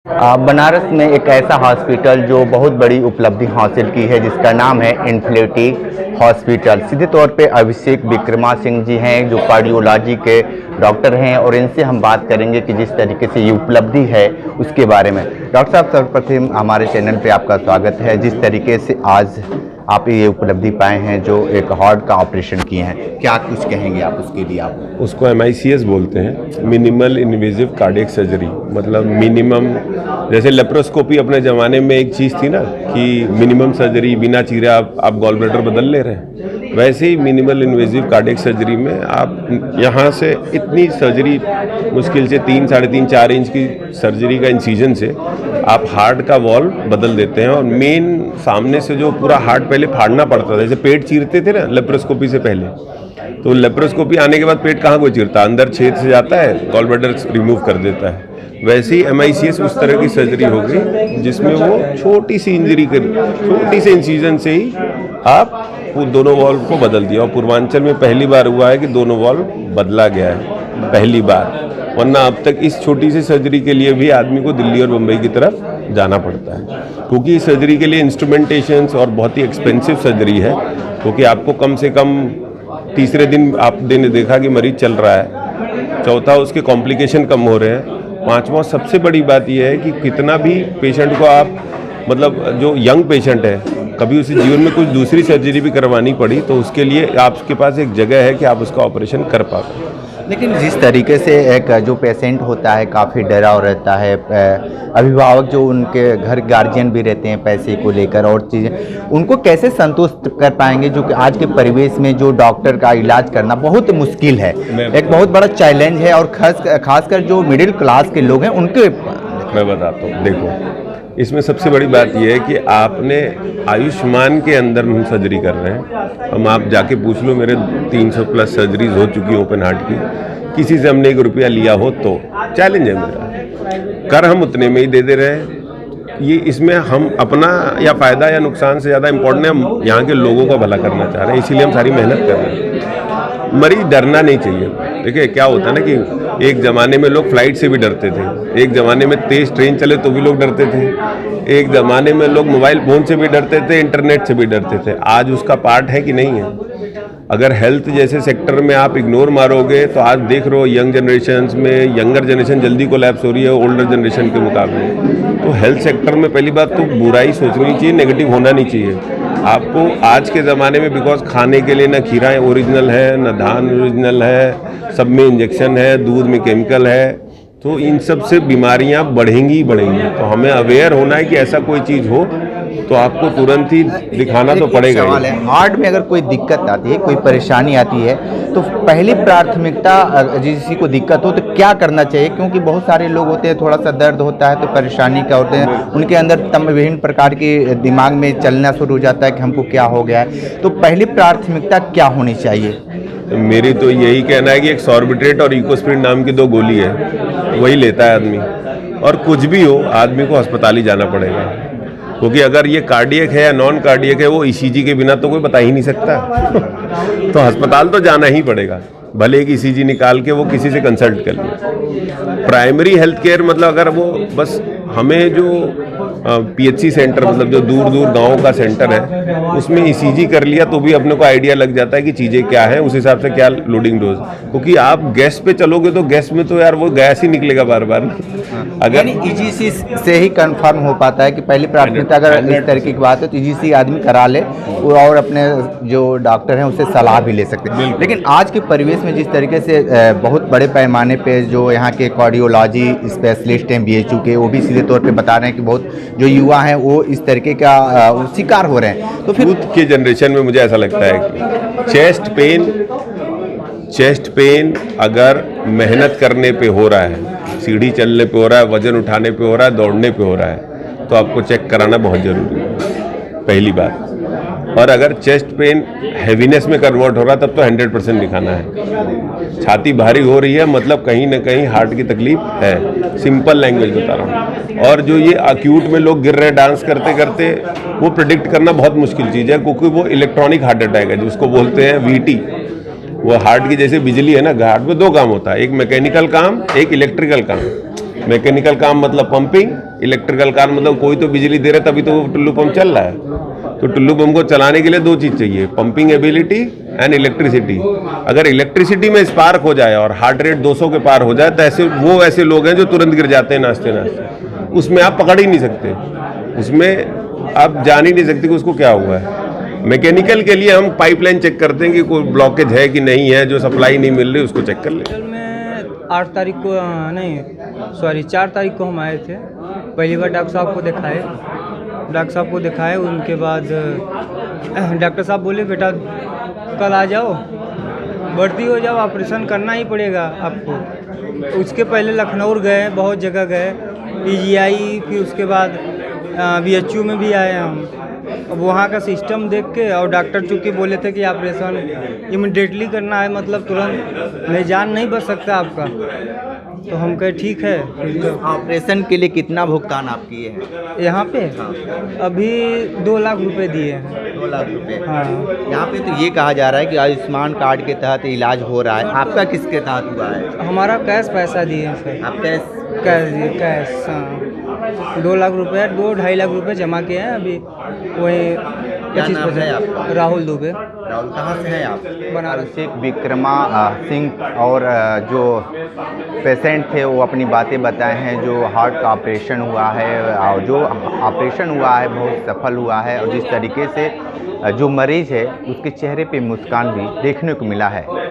बनारस में एक ऐसा हॉस्पिटल जो बहुत बड़ी उपलब्धि हासिल की है जिसका नाम है इन्फिनिटी हॉस्पिटल। सीधे तौर पे अभिषेक विक्रमा सिंह जी हैं जो कार्डियोलॉजी के डॉक्टर हैं और इनसे हम बात करेंगे कि जिस तरीके से ये उपलब्धि है उसके बारे में। डॉक्टर साहब, सर्वप्रथम हमारे चैनल पे आपका स्वागत है। जिस तरीके से आज आप ये उपलब्धि पाए हैं जो एक हार्ट का ऑपरेशन किए हैं, क्या कुछ कहेंगे आप उसके लिए? आप उसको MICS बोलते हैं, मिनिमल इन्वेजिव कार्डियक सर्जरी। मतलब मिनिमम, जैसे लेप्रोस्कोपी अपने ज़माने में एक चीज़ थी ना कि मिनिमम सर्जरी, बिना चीरे आप गॉल ब्लैडर बदल ले रहे हैं, वैसे ही मिनिमल इन्वेजिव कार्डियक सर्जरी में आप यहाँ से इतनी सर्जरी, मुश्किल से 3, साढ़े 3, 4 इंच की सर्जरी का इंसिजन से आप हार्ट का वॉल बदल देते हैं। और मेन सामने से जो पूरा हार्ट पहले फाड़ना पड़ता था, जैसे पेट चीरते थे ना लेप्रोस्कोपी से पहले, तो लेप्रोस्कोपी आने के बाद पेट कहाँ कोई चीरता, अंदर छेद से जाता है, गॉल ब्लैडर रिमूव कर देता है। वैसे ही MICS उस तरह की सर्जरी हो गई जिसमें वो छोटी सी इंजरी करी, छोटी से इंसिजन से ही आप वो दोनों वॉल्व को बदल दिया। और पूर्वांचल में पहली बार हुआ है कि दोनों वॉल्व बदला गया है, पहली बार। वरना अब तक इस छोटी सी सर्जरी के लिए भी आदमी को दिल्ली और मुंबई की तरफ जाना पड़ता है, क्योंकि इस सर्जरी के लिए इंस्ट्रूमेंटेशंस और बहुत ही एक्सपेंसिव सर्जरी है। क्योंकि आपको कम से कम तीसरे दिन आपने देखा कि मरीज चल रहा है, चौथा उसके कॉम्प्लिकेशन कम हो रहे हैं, पांचवा सबसे बड़ी बात यह है कि कितना भी पेशेंट को आप, मतलब जो यंग पेशेंट है, कभी उसे जीवन में कुछ दूसरी सर्जरी भी करवानी पड़ी तो उसके लिए आपके पास एक जगह है कि आप उसका ऑपरेशन कर पाओ। लेकिन जिस तरीके से एक जो पेशेंट होता है काफ़ी डरा हुआ रहता है, अभिभावक जो उनके घर गार्जियन भी रहते हैं पैसे को लेकर और चीज़ें, उनको कैसे संतुष्ट कर पाएंगे जो कि आज के परिवेश में जो डॉक्टर का इलाज करना बहुत मुश्किल है, एक बहुत बड़ा चैलेंज है। और खासकर जो मिडिल क्लास के लोग हैं उनके मैं बताता हूँ। देखो, इसमें सबसे बड़ी बात यह है कि आपने आयुष्मान के अंदर हम सर्जरी कर रहे हैं। हम आप जाके पूछ लो, मेरे 300 प्लस सर्जरीज हो चुकी हैं ओपन हार्ट की, किसी से हमने 1 रुपया लिया हो तो चैलेंज है मेरा, कर हम उतने में ही दे रहे हैं। ये इसमें हम अपना या फ़ायदा या नुकसान से ज़्यादा इम्पोर्टेंट है, हम यहाँ के लोगों का भला करना चाह रहे हैं, इसीलिए हम सारी मेहनत कर रहे हैं। मरीज डरना नहीं चाहिए। देखिए क्या होता है ना कि एक ज़माने में लोग फ्लाइट से भी डरते थे, एक ज़माने में तेज़ ट्रेन चले तो भी लोग डरते थे, एक ज़माने में लोग मोबाइल फ़ोन से भी डरते थे, इंटरनेट से भी डरते थे। आज उसका पार्ट है कि नहीं है? अगर हेल्थ जैसे सेक्टर में आप इग्नोर मारोगे तो आज देख रहे हो यंग जनरेशन में, यंगर जनरेशन जल्दी कोलैप्स हो रही है ओल्डर जनरेशन के मुकाबले। तो हेल्थ सेक्टर में पहली बात तो बुराई सोचनी चाहिए, नेगेटिव होना नहीं चाहिए। आपको आज के ज़माने में, बिकॉज खाने के लिए ना खीराएँ ओरिजिनल है, ना धान ओरिजिनल है, सब में इंजेक्शन है, दूध में केमिकल है, तो इन सब से बीमारियां बढ़ेंगी ही बढ़ेंगी। तो हमें अवेयर होना है कि ऐसा कोई चीज़ हो तो आपको तुरंत ही दिखाना तो पड़ेगा। सवाल है, हार्ट में अगर कोई दिक्कत आती है, कोई परेशानी आती है, तो पहली प्राथमिकता किसी को दिक्कत हो तो क्या करना चाहिए? क्योंकि बहुत सारे लोग होते हैं, थोड़ा सा दर्द होता है तो परेशानी का होते हैं, उनके अंदर विभिन्न प्रकार के दिमाग में चलना शुरू हो जाता है कि हमको क्या हो गया है। तो पहली प्राथमिकता क्या होनी चाहिए? मेरी तो यही कहना है कि एक सॉर्बिट्रेट और इकोस्प्रिन नाम की 2 गोली है, वही लेता है आदमी। और कुछ भी हो, आदमी को अस्पताल ही जाना पड़ेगा, क्योंकि अगर ये कार्डियक है या नॉन कार्डियक है वो ECG के बिना तो कोई बता ही नहीं सकता। तो अस्पताल तो जाना ही पड़ेगा, भले एक ECG निकाल के वो किसी से कंसल्ट कर ले। प्राइमरी हेल्थ केयर मतलब अगर वो बस हमें जो PHC सेंटर, मतलब जो दूर दूर गाँव का सेंटर है, उसमें ECG कर लिया तो भी अपने को आइडिया लग जाता है कि चीज़ें क्या हैं, उस हिसाब से क्या लोडिंग डोज। क्योंकि आप गैस पे चलोगे तो गैस में तो यार वो गैस ही निकलेगा बार बार। अगर EGC से ही कंफर्म हो पाता है कि पहली प्राथमिकता अगर इस तरीके की बात है तो EGC आदमी करा ले और अपने जो डॉक्टर हैं उससे सलाह भी ले सकते हैं। लेकिन आज के परिवेश में जिस तरीके से बहुत बड़े पैमाने पे जो यहाँ के कार्डियोलॉजी स्पेशलिस्ट हैं BHU के, वो भी सीधे तौर पे बता रहे हैं कि बहुत जो युवा हैं वो इस तरीके का शिकार हो रहे हैं। तो फिर के जनरेशन में मुझे ऐसा लगता है कि चेस्ट पेन अगर मेहनत करने पे हो रहा है, सीढ़ी चलने पे हो रहा है, वजन उठाने पे हो रहा है, दौड़ने पे हो रहा है, तो आपको चेक कराना बहुत ज़रूरी है, पहली बात। और अगर चेस्ट पेन हैवीनेस में कन्वर्ट हो रहा है तब तो 100% दिखाना है। छाती भारी हो रही है मतलब कहीं ना कहीं हार्ट की तकलीफ है, सिंपल लैंग्वेज बता रहा हूँ। और जो ये अक्यूट में लोग गिर रहे हैं डांस करते करते, वो प्रेडिक्ट करना बहुत मुश्किल चीज़ है, क्योंकि वो इलेक्ट्रॉनिक हार्ट अटैक है जिसको बोलते हैं VT। वो हार्ट की जैसे बिजली है ना, हार्ट में 2 काम होता है, एक मैकेनिकल काम, एक इलेक्ट्रिकल काम। मैकेनिकल काम मतलब पंपिंग, इलेक्ट्रिकल कार मतलब कोई तो बिजली दे रहा है तभी तो वो टुल्लू पंप चल रहा है। तो टुल्लू पंप को चलाने के लिए दो चीज़ चाहिए, पंपिंग एबिलिटी एंड इलेक्ट्रिसिटी। अगर इलेक्ट्रिसिटी में स्पार्क हो जाए और हार्ट रेट 200 के पार हो जाए तो ऐसे लोग हैं जो तुरंत गिर जाते हैं नाचते नाचते। उसमें आप पकड़ ही नहीं सकते, उसमें आप जान ही नहीं सकते कि उसको क्या हुआ है। मैकेनिकल के लिए हम पाइपलाइन चेक करते हैं कि कोई ब्लॉकेज है कि नहीं है, जो सप्लाई नहीं मिल रही उसको चेक कर ले। में 8 तारीख को नहीं सॉरी 4 तारीख को हम आए थे। पहली बार डॉक्टर साहब को दिखाए। उनके बाद डॉक्टर साहब बोले बेटा कल आ जाओ, भर्ती हो जाओ, ऑपरेशन करना ही पड़ेगा आपको। उसके पहले लखनऊ गए, बहुत जगह गए, PGI, फिर उसके बाद BHU में भी आए हम। अब वहाँ का सिस्टम देख के और डॉक्टर चूँकि बोले थे कि ऑपरेशन इमिडिएटली करना है, मतलब तुरंत, नहीं जान नहीं बच सकता आपका। तो हम कहे ठीक है। ऑपरेशन के लिए कितना भुगतान आप किए हैं यहाँ पे? अभी 2 लाख रुपए दिए हैं। 2 लाख रुपए। हाँ। यहाँ पे तो ये कहा जा रहा है कि आयुष्मान कार्ड के तहत इलाज हो रहा है, आपका किसके तहत हुआ है? हमारा कैश पैसा दिए हैं सर। आप कैश कैश दिए, कैश। हाँ, 2 लाख रुपये, 2-2.5 लाख रुपए जमा किए हैं अभी। वही क्या नाम है आपका? राहुल दुबे। राहुल, कहाँ से हैं आप? बनारस। अभिषेक विक्रमा सिंह और जो पेशेंट थे वो अपनी बातें बताए हैं। जो हार्ट का ऑपरेशन हुआ है और जो ऑपरेशन हुआ है बहुत सफल हुआ है, और जिस तरीके से जो मरीज़ है उसके चेहरे पे मुस्कान भी देखने को मिला है।